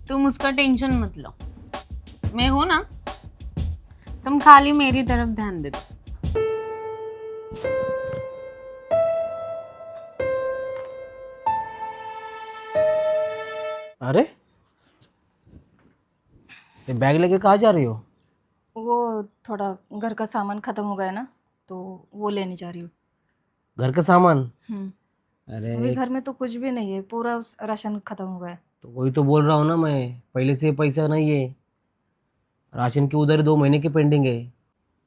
तुम उसका टेंशन मत लो, मैं हूं ना। तुम खाली मेरी तरफ ध्यान दे दो। अरे, ये बैग लेके कहाँ जा रही हो? वो थोड़ा घर का सामान खत्म हो गया ना, तो वो लेने जा रही हूँ। घर का सामान? हम्म। अभी अरे, घर में तो कुछ भी नहीं है, पूरा राशन खत्म हो गया है। तो वही तो बोल रहा हूँ ना मैं, पहले से पैसा नहीं है। राशन की उधर 2 महीने की पेंडिंग है।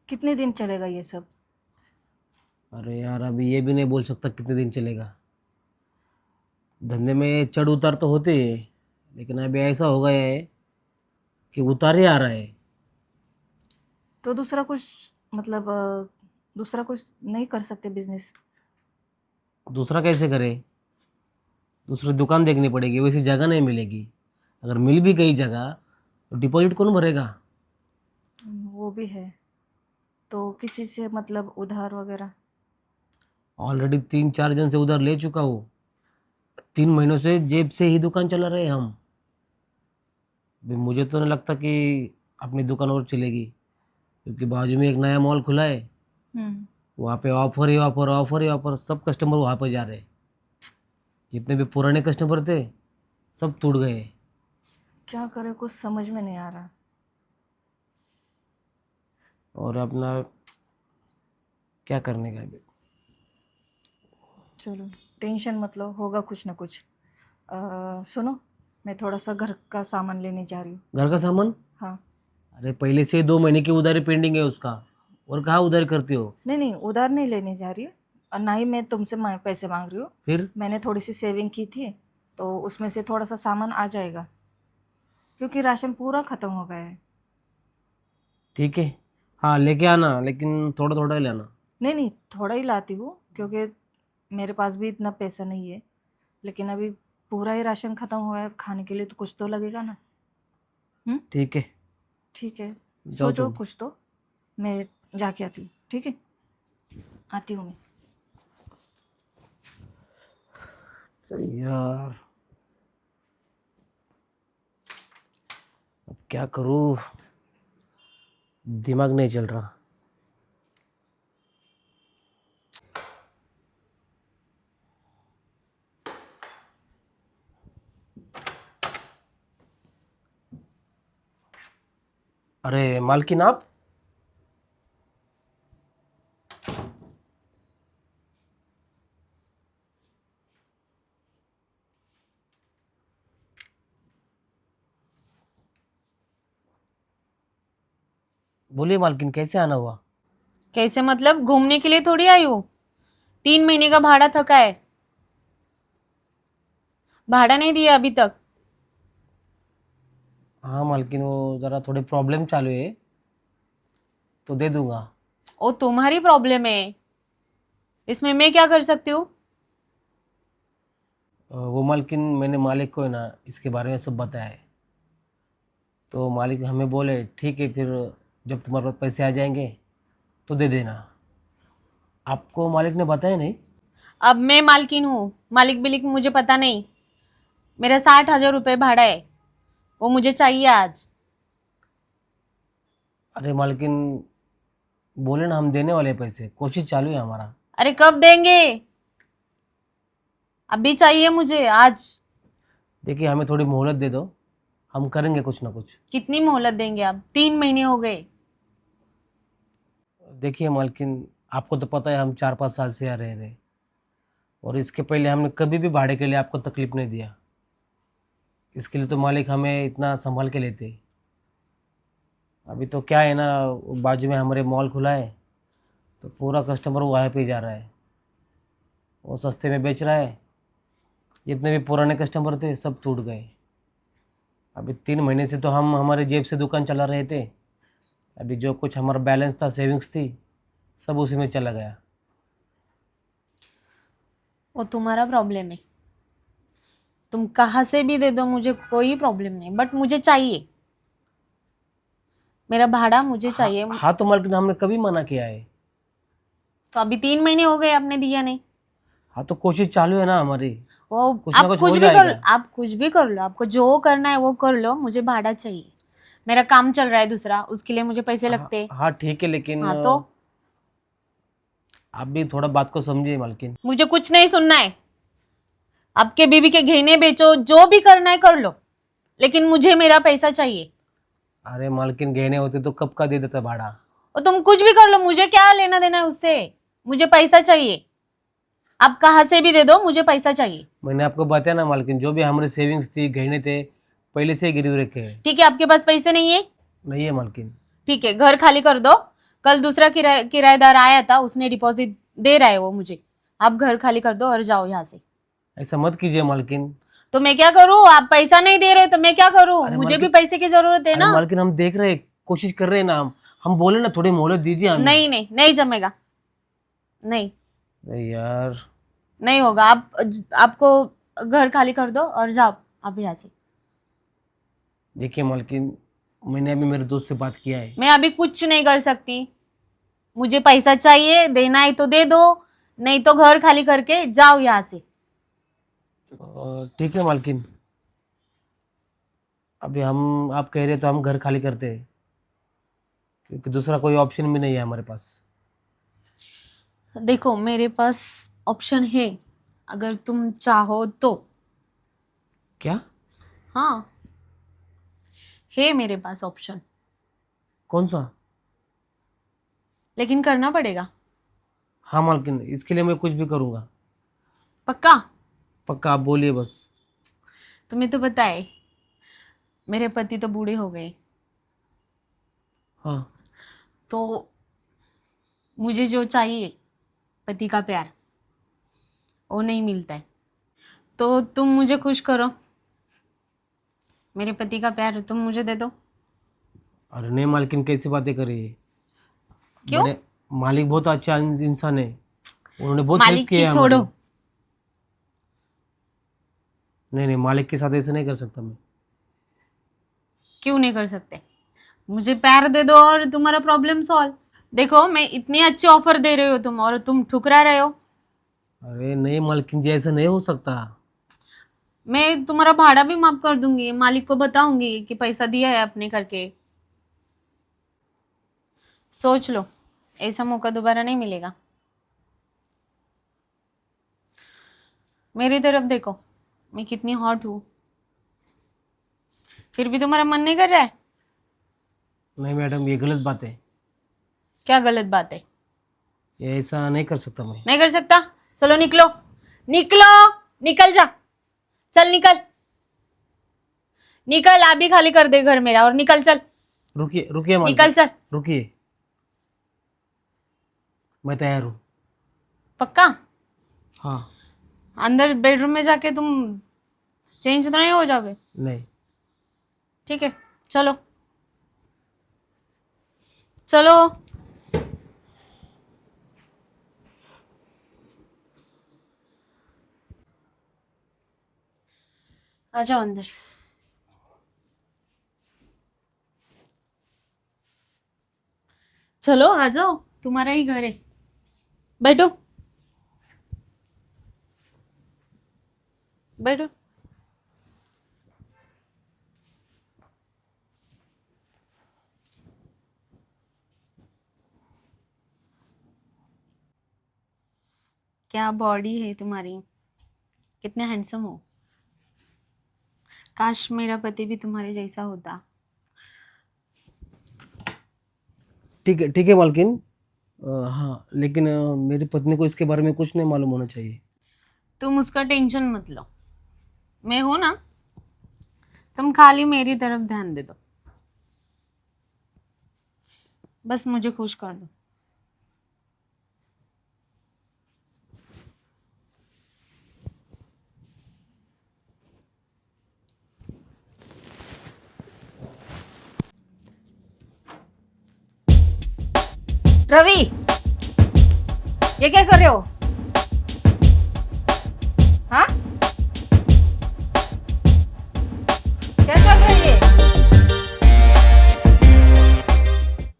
कितने दिन चलेगा ये सब? अरे यार, अभी ये भी नहीं बोल सकता कितने दिन चलेगा। धंधे में चढ़ उतार तो होते हैं, लेकिन अभी ऐसा हो गया है कि उतार ही आ रहा है। तो दूसरा कुछ, मतलब दूसरा कुछ नहीं कर सकते बिजनेस? दूसरा कैसे करे? दूसरी दुकान देखनी पड़ेगी, वैसी जगह नहीं मिलेगी। अगर मिल भी गई जगह तो डिपॉजिट कौन भरेगा? वो भी है। तो किसी से मतलब उधार वगैरह? ऑलरेडी 3-4 जन से उधर ले चुका हूँ। 3 महीनों से जेब से ही दुकान चला रहे हैं हम। अभी मुझे तो नहीं लगता कि अपनी दुकान और चलेगी, क्योंकि बाजू में एक नया मॉल खुला है। हम्म। वहाँ पे ऑफर ही ऑफर, ऑफर ही ऑफर, सब कस्टमर वहाँ पे जा रहे हैं। जितने भी पुराने कस्टमर थे, सब टूट गए। क्या करे, कुछ समझ में नहीं आ रहा। और अपना क्या करने का अभी? चलो, टेंशन मत लो, होगा कुछ ना कुछ। सुनो, मैं थोड़ा सा घर का सामान लेने जा रही हूँ। घर का सामान? हाँ। अरे, पहले से ही 2 महीने की उधारी पेंडिंग है उसका। और कहाँ उधारी करती हो? नहीं नहीं, उधार नहीं लेने जा रही हूँ, और ना ही मैं तुमसे पैसे मांग रही हूँ। फिर? मैंने थोड़ी सी सेविंग की थी, तो उसमें से थोड़ा सा सामान आ जाएगा, क्योंकि राशन पूरा ख़त्म हो गया है। ठीक है। हाँ, लेके आना, लेकिन थोड़ा थोड़ा ही लाना। नहीं नहीं, थोड़ा ही लाती हूँ, क्योंकि मेरे पास भी इतना पैसा नहीं है। लेकिन अभी पूरा ही राशन ख़त्म हो गया है, खाने के लिए तो कुछ तो लगेगा ना। हम्म। ठीक है। ठीक है। जाओ सोचो तुम। कुछ तो। मैं जाके आती हूँ, ठीक है? आती हूँ मैं। यार, अब क्या करूँ? दिमाग नहीं चल रहा। अरे मालकिन, आप? बोलिए मालकिन, कैसे आना हुआ? कैसे मतलब? घूमने के लिए थोड़ी आई हूँ। 3 महीने का भाड़ा थका है, भाड़ा नहीं दिया अभी तक। हाँ मालकिन, वो ज़रा थोड़े प्रॉब्लम चालू है, तो दे दूंगा। ओ, तुम्हारी प्रॉब्लम है, इसमें मैं क्या कर सकती हूँ? वो मालकिन, मैंने मालिक को है ना इसके बारे में सब बताया है। तो मालिक हमें बोले ठीक है, फिर जब तुम्हारे पास पैसे आ जाएंगे तो दे देना। आपको मालिक ने बताया नहीं? अब मैं मालकिन हूँ, मालिक बिलिक मुझे पता नहीं। मेरा 60,000 रुपये भाड़ा है, वो मुझे चाहिए आज। अरे मालकिन, बोले ना हम देने वाले हैं पैसे, कोशिश चालू है हमारा। अरे कब देंगे? अभी चाहिए मुझे आज। देखिए, हमें थोड़ी मोहलत दे दो, हम करेंगे कुछ ना कुछ। कितनी मोहलत देंगे? अब 3 महीने हो गए। देखिए मालकिन, आपको तो पता है हम 4-5 साल से यहाँ रह रहे हैं, और इसके पहले हमने कभी भी भाड़े के लिए आपको तकलीफ नहीं दिया। इसके लिए तो मालिक हमें इतना संभाल के लेते हैं। अभी तो क्या है ना, वो बाजू में हमारे मॉल खुला है, तो पूरा कस्टमर वहाँ पे ही जा रहा है। वो सस्ते में बेच रहा है। जितने भी पुराने कस्टमर थे, सब टूट गए। अभी 3 महीने से तो हम हमारे जेब से दुकान चला रहे थे। अभी जो कुछ हमारा बैलेंस था, सेविंग्स थी, सब उसी में चला गया। वो तुम्हारा प्रॉब्लम है, तुम कहाँ से भी दे दो, मुझे कोई प्रॉब्लम नहीं, बट मुझे चाहिए। मेरा भाड़ा मुझे हाँ चाहिए। हाँ, तो मालकिन हमने कभी मना किया है? तो अभी 3 महीने हो गए, आपने दिया नहीं। हाँ तो कोशिश चालू है ना हमारी। वो कुछ ना आप कुछ कुछ हो भी कर जाएगा। आप कुछ भी कर लो, आपको जो करना है वो कर लो, मुझे भाड़ा चाहिए। मेरा काम चल रहा है दूसरा, उसके लिए मुझे पैसे लगते। हाँ ठीक है, लेकिन हाँ तो आप भी थोड़ा बात को समझिए मालकिन। मुझे कुछ नहीं सुनना है। आपके बीवी के गहने बेचो, जो भी करना है कर लो, लेकिन मुझे मेरा पैसा चाहिए। अरे मालकिन, गहने होते तो कब का दे देता भाड़ा। और तुम कुछ भी कर लो, मुझे क्या लेना देना है उससे। मुझे पैसा चाहिए, आप कहाँ से भी दे दो, मुझे पैसा चाहिए। मैंने आपको बताया ना मालकिन, जो भी हमारे सेविंग्स थी, गहने थे, पहले से ही गिरवी रखे हैं। ठीक है, आपके पास पैसे नहीं है, नहीं है मालकिन। ठीक है, घर खाली कर दो। कल दूसरा किराएदार आया था, उसने डिपॉजिट दे रहा है वो मुझे। आप घर खाली कर दो और जाओ यहाँ से। ऐसा मत कीजिए मालकिन। तो मैं क्या करूँ? आप पैसा नहीं दे रहे तो मैं क्या करूँ? अरे मुझे भी मालकिन- पैसे की जरूरत है अरे ना। मालकिन, हम देख रहे हैं, कोशिश कर रहे हैं ना। हम बोले ना थोड़ी मोहलत दीजिए हमें। नहीं नहीं नहीं जमेगा, नहीं अरे यार, नहीं होगा। आपको घर खाली कर दो और जाओ आप यहाँ से। देखिए मालकिन, मैंने अभी मेरे दोस्त से बात किया है। मैं अभी कुछ नहीं कर सकती, मुझे पैसा चाहिए, देना है तो दे दो, नहीं तो घर खाली करके जाओ यहाँ से। ठीक है मालकिन, अभी हम आप कह रहे हैं तो हम घर खाली करते हैं, क्योंकि दूसरा कोई ऑप्शन भी नहीं है हमारे पास। देखो मेरे पास ऑप्शन है, अगर तुम चाहो तो। क्या? हाँ, है मेरे पास ऑप्शन, कौन सा? लेकिन करना पड़ेगा। हाँ मालकिन, इसके लिए मैं कुछ भी करूँगा। पक्का? पक्का, आप बोलिए बस। तुम्हें तो पता है मेरे पति तो बूढ़े हो गए, हाँ। तो मुझे जो चाहिए पति का प्यार वो नहीं मिलता है। तो तुम मुझे खुश करो, मेरे पति का प्यार तुम मुझे दे दो। अरे नहीं मालकिन, कैसी बातें कर रही है? क्यों? बड़े मालिक बहुत अच्छा इंसान है, उन्होंने बहुत मालिक हेल्प की की है छोड़ो, हमारी। नहीं नहीं, मालिक के साथ ऐसे नहीं कर सकता मैं। क्यों नहीं कर सकते? मुझे प्यार दे दो और तुम्हारा प्रॉब्लम सॉल्व। देखो मैं इतनी अच्छी ऑफर दे रही हो तुम, और तुम ठुकरा रहे हो। अरे नहीं मालकिन जी, ऐसा नहीं हो सकता। मैं तुम्हारा भाड़ा भी माफ कर दूंगी, मालिक को बताऊंगी कि पैसा दिया है अपने करके। सोच लो, ऐसा मौका दोबारा नहीं मिलेगा। मेरी तरफ देखो, मैं कितनी हॉट हूँ, फिर भी तुम्हारा मन नहीं कर रहा है। नहीं मैडम, ये गलत बात है। क्या गलत बात है? ये ऐसा नहीं कर सकता मैं। नहीं कर सकता? चलो निकलो, निकलो, निकल जा, चल निकल, निकल। आप भी खाली कर दे घर मेरा और निकल, चल रुकिए रुकिए मालकिन, निकल, चल। रुकिए, मैं तैयार हूँ। पक्का? हाँ। अंदर बेडरूम में जाके तुम चेंज तो नहीं हो जाओगे? नहीं। ठीक है, चलो चलो। आ जाओ अंदर। चलो आ जाओ, तुम्हारा ही घर है, बैठो बैठो। क्या बॉडी है तुम्हारी, कितने हैंडसम हो। काश मेरा पति भी तुम्हारे जैसा होता। ठीक है मालकिन। हाँ, लेकिन मेरी पत्नी को इसके बारे में कुछ नहीं मालूम होना चाहिए। तुम उसका टेंशन मत लो, मैं हूं ना। तुम खाली मेरी तरफ ध्यान दे दो, बस मुझे खुश कर दो। रवि, ये क्या कर रहे हो? हाँ, क्या चल रही है?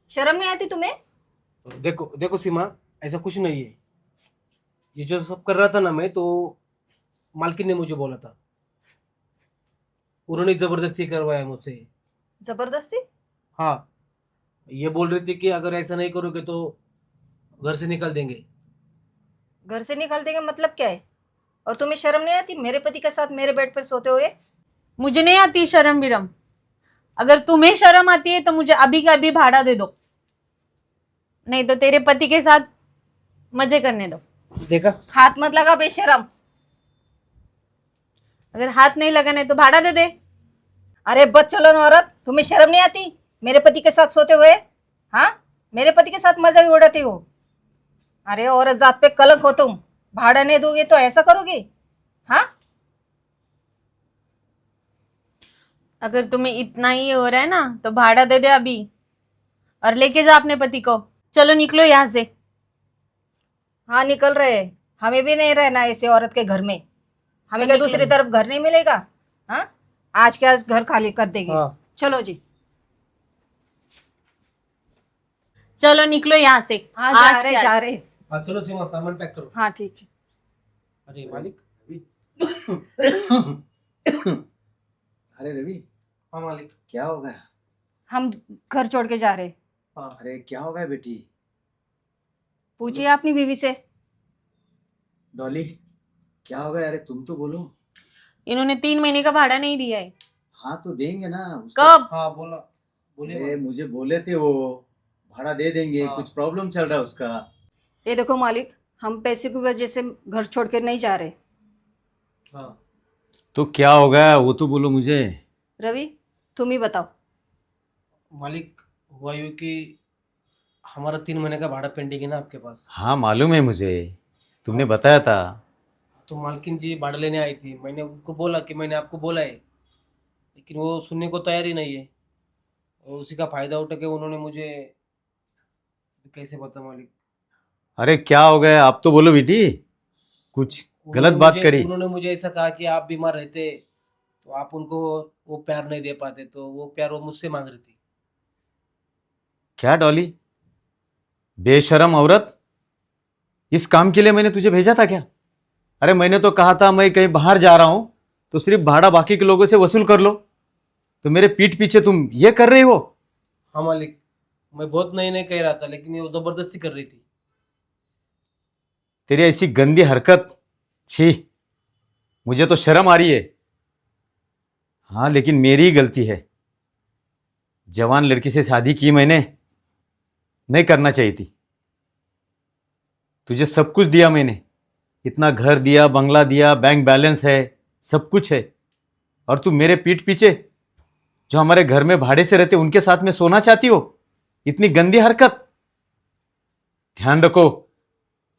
शर्म नहीं आती तुम्हें? देखो देखो सीमा, ऐसा कुछ नहीं है। ये जो सब कर रहा था ना मैं, तो मालकिन ने मुझे बोला था, उन्होंने जबरदस्ती करवाया मुझसे। जबरदस्ती? हाँ, ये बोल रही थी कि अगर ऐसा नहीं करोगे तो घर से निकाल देंगे। घर से निकाल देंगे मतलब क्या है? और तुम्हें शर्म नहीं आती मेरे पति के साथ मेरे बेड पर सोते हुए? मुझे नहीं आती शर्म विरम। अगर तुम्हें शर्म आती है तो मुझे अभी का अभी भाड़ा दे दो, नहीं तो तेरे पति के साथ मजे करने दो। देखा? हाथ मत लगा बेशरम। अगर हाथ नहीं लगाने तो भाड़ा दे दे। अरे बदचलन औरत, तुम्हें शर्म नहीं आती मेरे पति के साथ सोते हुए? हाँ, मेरे पति के साथ मजा भी उड़ाती हो? अरे औरत जात पे कलंक हो तुम। भाड़ा नहीं दोगे तो ऐसा करोगी? हाँ, अगर तुम्हें इतना ही हो रहा है ना तो भाड़ा दे दे अभी और लेके जा अपने पति को। चलो निकलो यहाँ से। हाँ निकल रहे हैं। हमें भी नहीं रहना ऐसे औरत के घर में। हमें क्या दूसरी तरफ घर नहीं मिलेगा? हाँ, आज के आज घर खाली कर देगी। हाँ। चलो जी। चलो निकलो यहाँ से। हाँ आज जा के रहे आज। जा रहे। हाँ चलो सीमा, सामान पैक करो। हाँ ठीक है। अरे मालिक। अरे रवि, हाँ मालिक। क्या हो गया? हम घर छोड़ के जा रहे। हाँ। अरे क्या हो गया बेटी? पूछिए अपनी बीवी से। डॉली, क्या हो गया? अरे तुम तो बोलो। इन्होंने 3 महीने का भाड़ा नहीं दिया है। हाँ तो देंगे ना कब? हाँ बोला, बोलिए अरे मालिक। मुझे बोले थे वो भाड़ा दे देंगे। हाँ। कुछ प्रॉब्लम चल रहा है उसका। ये देखो मालिक, हम पैसे की वजह से घर छोड़ के नहीं जा रहे। हाँ तो क्या हो गया वो तो बोलो मुझे। रवि, तुम ही बताओ। मालिक, हुआ यूँ कि हमारा 3 महीने का भाड़ा पेंडिंग है ना आपके पास। हाँ मालूम है मुझे, तुमने बताया था। तो मालकिन जी भाड़ा लेने आई थी, मैंने उनको बोला कि मैंने आपको बोला है, लेकिन वो सुनने को तैयार ही नहीं है। और उसी का फायदा उठा के उन्होंने मुझे, कैसे बता मालिक। अरे क्या हो गया आप तो बोलो बेटी। कुछ गलत बात करी? उन्होंने मुझे ऐसा कहा कि आप बीमार रहते तो आप उनको वो प्यार नहीं दे पाते, तो वो प्यार वो मुझसे मांग रही थी। क्या डॉली, बेशरम औरत, इस काम के लिए मैंने तुझे भेजा था क्या? अरे मैंने तो कहा था मैं कहीं बाहर जा रहा हूं तो सिर्फ भाड़ा बाकी के लोगों से वसूल कर लो, तो मेरे पीठ पीछे तुम ये कर रही हो। हाँ मालिक, मैं बहुत नहीं नहीं कह रहा था, लेकिन ये वो जबरदस्ती कर रही थी। तेरी ऐसी गंदी हरकत, छी, मुझे तो शर्म आ रही है। हाँ लेकिन मेरी ही गलती है। जवान लड़की से शादी की मैंने, नहीं करना चाहिए थी। तुझे सब कुछ दिया मैंने, इतना घर दिया, बंगला दिया, बैंक बैलेंस है, सब कुछ है, और तू मेरे पीठ पीछे जो हमारे घर में भाड़े से रहते उनके साथ में सोना चाहती हो? इतनी गंदी हरकत। ध्यान रखो,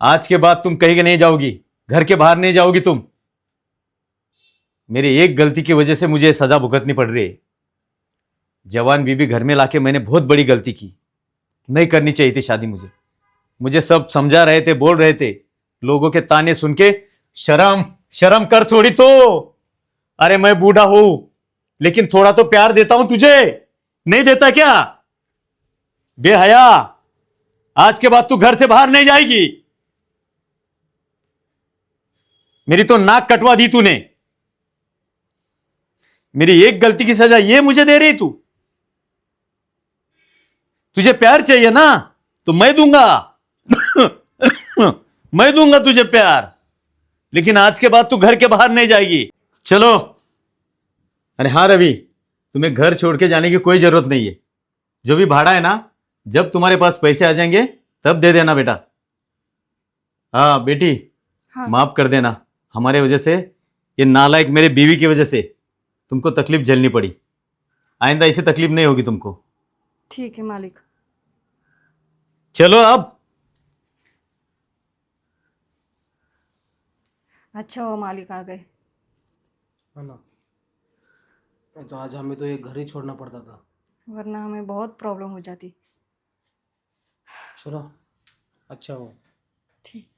आज के बाद तुम कहीं नहीं जाओगी, घर के बाहर नहीं जाओगी तुम। मेरी एक गलती की वजह से मुझे सजा भुगतनी पड़ रही है। जवान बीबी घर में लाके मैंने बहुत बड़ी गलती की, नहीं करनी चाहिए थी शादी। मुझे सब समझा रहे थे, बोल रहे थे, लोगों के ताने सुन के शर्म शर्म कर थोड़ी तो। अरे मैं बूढ़ा हूं लेकिन थोड़ा तो प्यार देता हूं तुझे, नहीं देता क्या? बेहया, आज के बाद तू घर से बाहर नहीं जाएगी। मेरी तो नाक कटवा दी तूने। मेरी एक गलती की सजा ये मुझे दे रही तू? तुझे प्यार चाहिए ना तो मैं दूंगा। मैं दूंगा तुझे प्यार, लेकिन आज के बाद तू घर के बाहर नहीं जाएगी। चलो। अरे हाँ रवि, तुम्हें घर छोड़ के जाने की कोई जरूरत नहीं है। जो भी भाड़ा है ना, जब तुम्हारे पास पैसे आ जाएंगे तब दे देना बेटा। हाँ बेटी, हाँ। माफ कर देना, हमारे वजह से, ये नालायक मेरे बीवी की वजह से तुमको तकलीफ झेलनी पड़ी। आइंदा ऐसी तकलीफ नहीं होगी तुमको। ठीक है मालिक। चलो अब। अच्छा हो मालिक आ गए। है ना, नहीं तो आज हमें तो ये घर ही छोड़ना पड़ता था। वरना हमें बहुत प्रॉब्लम हो जाती। चलो, अच्छा हो। ठीक।